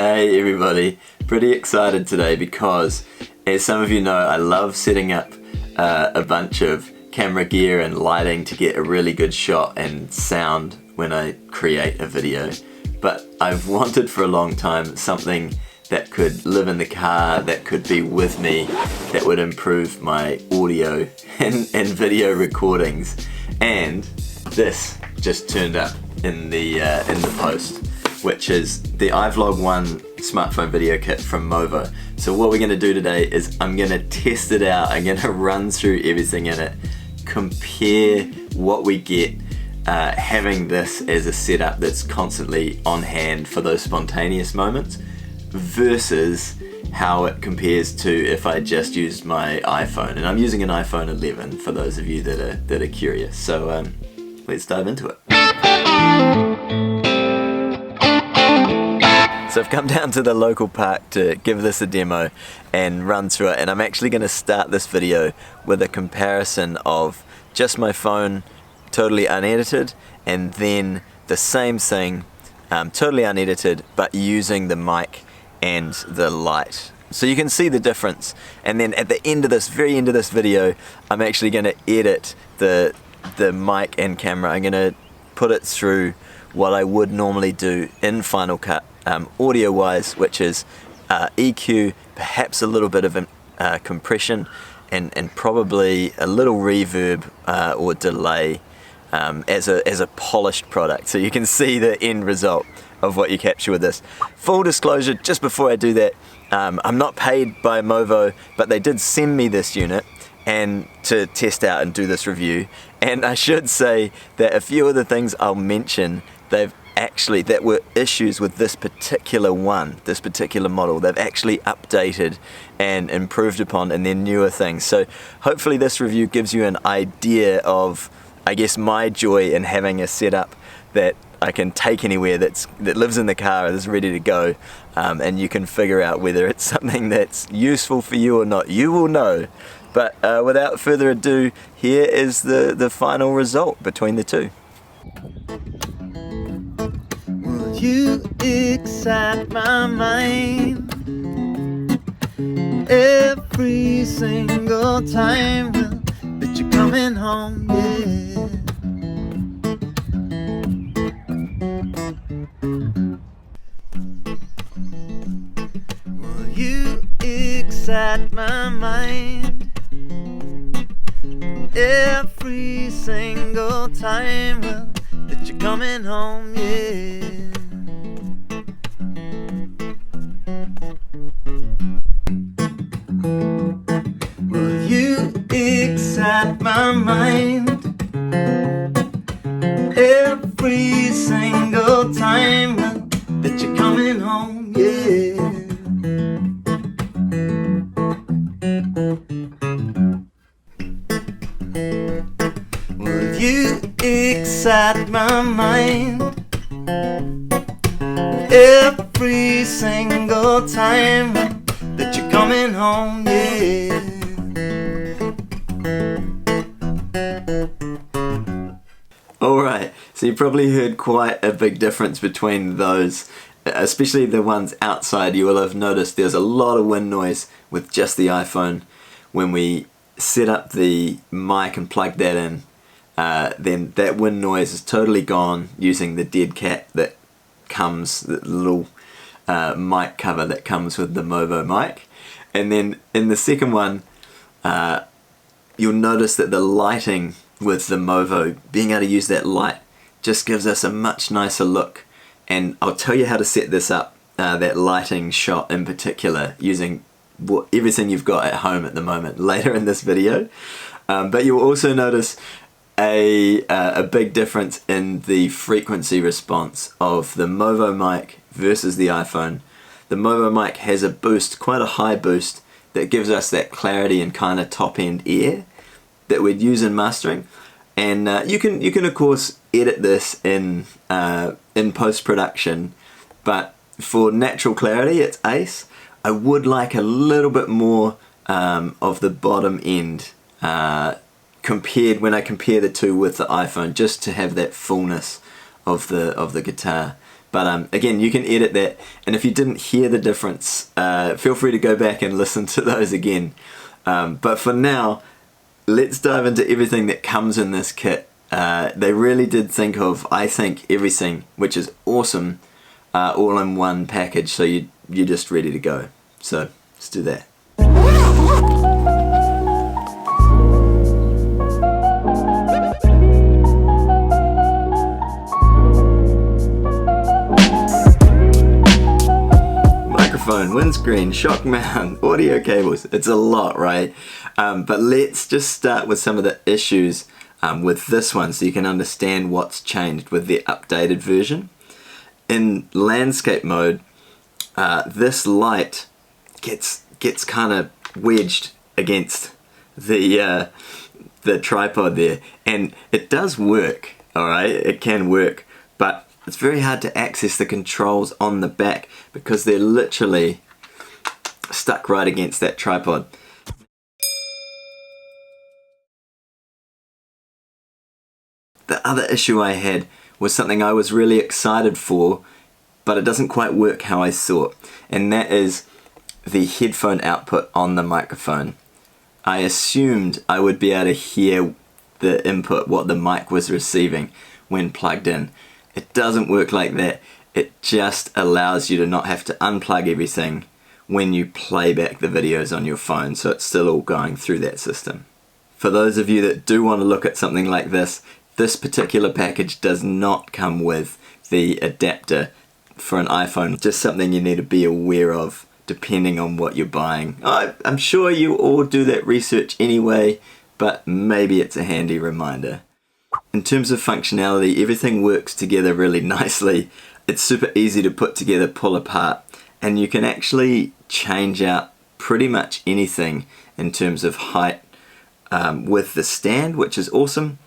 Hey everybody, pretty excited today because, as some of you know, I love setting up a bunch of camera gear and lighting to get a really good shot and sound when I create a video. But I've wanted for a long time something that could live in the car, that could be with me, that would improve my audio and video recordings. And this just turned up in the post, which is the iVlog 1 smartphone video kit from Movo. So what we're going to do today is I'm going to test it out, I'm going to run through everything in it, compare what we get having this as a setup that's constantly on hand for those spontaneous moments versus how it compares to if I just used my iPhone. And I'm using an iPhone 11 for those of you that are curious. So let's dive into it. So I've come down to the local park to give this a demo and run through it, and I'm actually going to start this video with a comparison of just my phone totally unedited and then the same thing totally unedited but using the mic and the light. So you can see the difference, and then at the end of this, very end of this video, I'm actually going to edit the mic and camera. I'm going to put it through what I would normally do in Final Cut audio wise, which is EQ, perhaps a little bit of compression and probably a little reverb or delay as a polished product, so you can see the end result of what you capture with this. Full disclosure, just before I do that, I'm not paid by Movo, but they did send me this unit and to test out and do this review, and I should say that a few of the things I'll mention that were issues with this particular model, they've actually updated and improved upon in their newer things. So hopefully this review gives you an idea of, I guess, my joy in having a setup that I can take anywhere that lives in the car and is ready to go, and you can figure out whether it's something that's useful for you or not. You will know. But without further ado, here is the final result between the two. Will you excite my mind every single time that you're coming home, yeah. Will you excite my mind every single time that you're coming home, yeah. Will you excite my mind every single time that you're coming home, yeah. Will you excite my mind every single time that you're coming home, yeah. Alright, so you probably heard quite a big difference between those, especially the ones outside. You will have noticed there's a lot of wind noise with just the iPhone. When we set up the mic and plug that in, then that wind noise is totally gone using the dead cat that comes, the little mic cover that comes with the Movo mic. And then in the second one, you'll notice that the lighting with the Movo, being able to use that light, just gives us a much nicer look. And I'll tell you how to set this up, that lighting shot in particular, using everything you've got at home at the moment later in this video. But you'll also notice a big difference in the frequency response of the Movo mic versus the iPhone. The Movo mic has a boost, quite a high boost, that gives us that clarity and kind of top end air that we'd use in mastering. And you can of course edit this in post-production, but for natural clarity it's ace. I would like a little bit more of the bottom end compared when I compare the two with the iPhone, just to have that fullness of the guitar. But again, you can edit that, and if you didn't hear the difference, feel free to go back and listen to those again. But for now, let's dive into everything that comes in this kit. They really did think of, I think, everything, which is awesome, all in one package, so you're just ready to go. So let's do that. Microphone, windscreen, shock mount, audio cables. It's a lot, right? But let's just start with some of the issues with this one so you can understand what's changed with the updated version. In landscape mode, this light gets kind of wedged against the tripod there, and it does work, alright, it can work, but it's very hard to access the controls on the back because they're literally stuck right against that tripod. The other issue I had was something I was really excited for, but it doesn't quite work how I thought, and that is the headphone output on the microphone. I assumed I would be able to hear the input, what the mic was receiving when plugged in. It doesn't work like that. It just allows you to not have to unplug everything when you play back the videos on your phone, so it's still all going through that system. For those of you that do want to look at something like this, this particular package does not come with the adapter for an iPhone. Just something you need to be aware of depending on what you're buying. I'm sure you all do that research anyway, but maybe it's a handy reminder. In terms of functionality, everything works together really nicely. It's super easy to put together, pull apart, and you can actually change out pretty much anything in terms of height with the stand, which is awesome.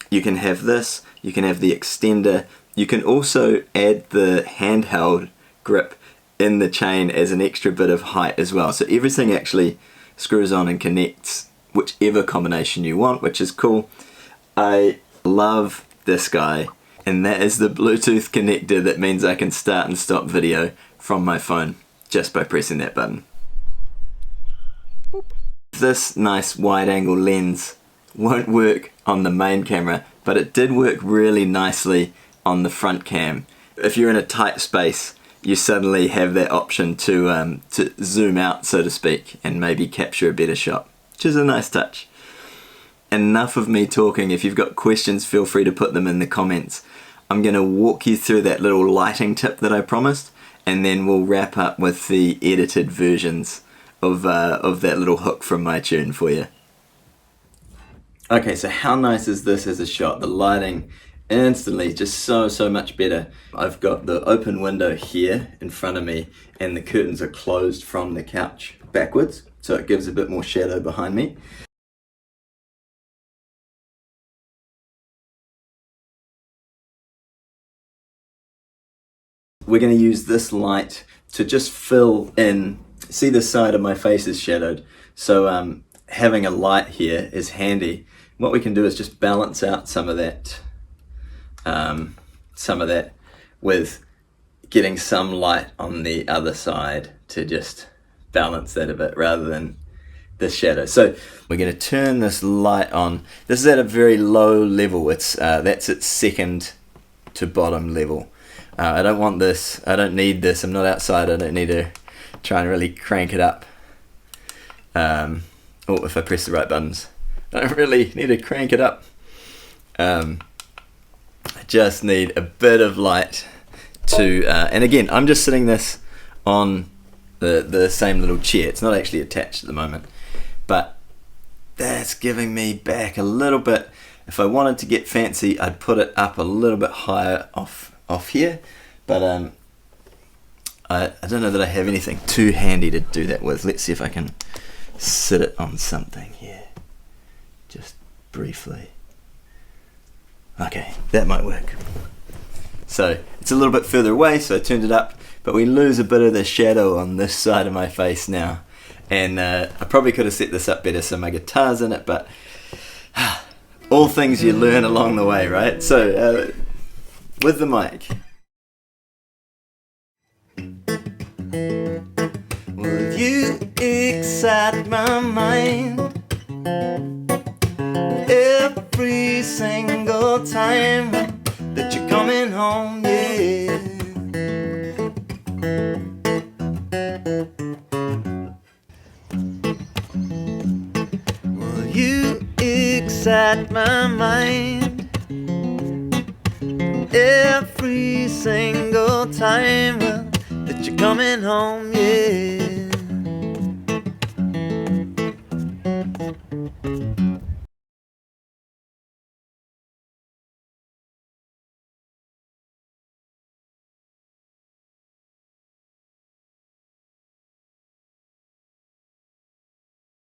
You can have this, you can have the extender, you can also add the handheld grip in the chain as an extra bit of height as well. So everything actually screws on and connects whichever combination you want, which is cool. I love this guy, and that is the Bluetooth connector that means I can start and stop video from my phone just by pressing that button. Boop. This nice wide angle lens won't work on the main camera, but it did work really nicely on the front cam. If you're in a tight space, you suddenly have that option to zoom out, so to speak, and maybe capture a better shot, which is a nice touch. Enough of me talking. If you've got questions, feel free to put them in the comments. I'm going to walk you through that little lighting tip that I promised, and then we'll wrap up with the edited versions of that little hook from my tune for you. Okay, so how nice is this as a shot? The lighting instantly just so much better. I've got the open window here in front of me, and the curtains are closed from the couch backwards, so it gives a bit more shadow behind me. We're going to use this light to just fill in. See, this side of my face is shadowed, so having a light here is handy. What we can do is just balance out some of that with getting some light on the other side to just balance that a bit rather than this shadow. So we're going to turn this light on. This is at a very low level. It's that's its second to bottom level. I don't want this, I don't need this, I'm not outside, I don't need to try and really crank it up. Oh, if I press the right buttons. I don't really need to crank it up. I just need a bit of light to, and again, I'm just sitting this on the same little chair. It's not actually attached at the moment, but that's giving me back a little bit. If I wanted to get fancy, I'd put it up a little bit higher off here, but I don't know that I have anything too handy to do that with. Let's see if I can sit it on something here, just briefly. Okay, that might work. So it's a little bit further away, so I turned it up, but we lose a bit of the shadow on this side of my face now, and I probably could have set this up better so my guitar's in it, but all things you learn along the way, right? So with the mic, Will you excite my mind every single time that you're coming home, yeah. Will you excite my mind every single time that you're coming home, yeah.